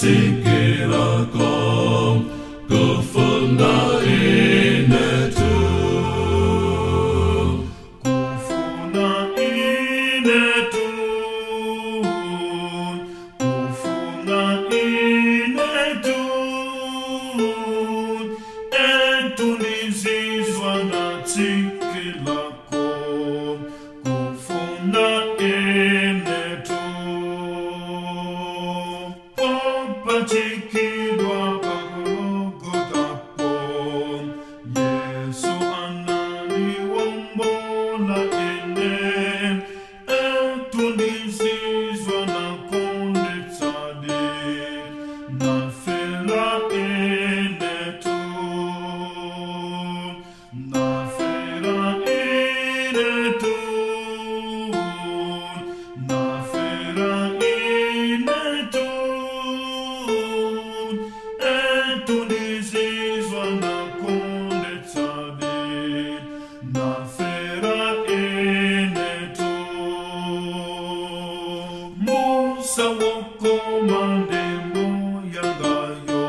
tsikilako kufuna inetu kufuna inetu etunizizwa na tsikilako kufuna inetu popachikidwa pagogotapo Yesu ananiwombola ene etunizizwa na kondetsade na fela enetu na fela enetu na fela enetu etunizizwa na kondetsade na fela enetu Musa wokomande moyangayo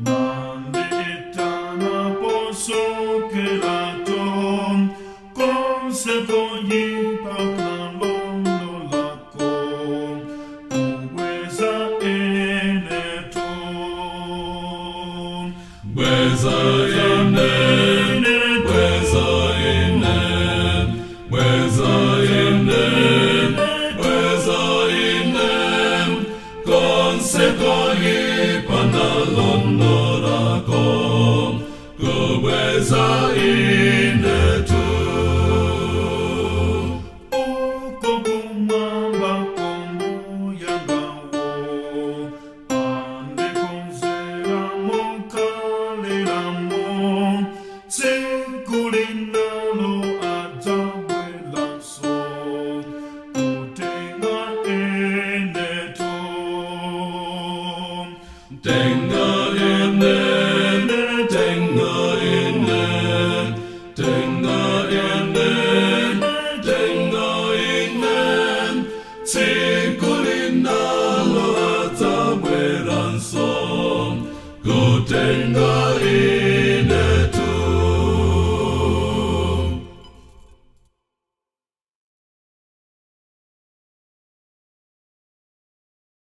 mande etana posokelato konseko yipakna londo lako uweza enetu weza ene weza ene weza ene weza ene konseko yipakna londo lako uweza enetu ukogumamba komuyangawo ande konzera mokalelamo sekulinalo ajabwelaso utenga enetu tenga ene tenga ene tenga ene tenga ene sekulinalo ajabwelanso kutenga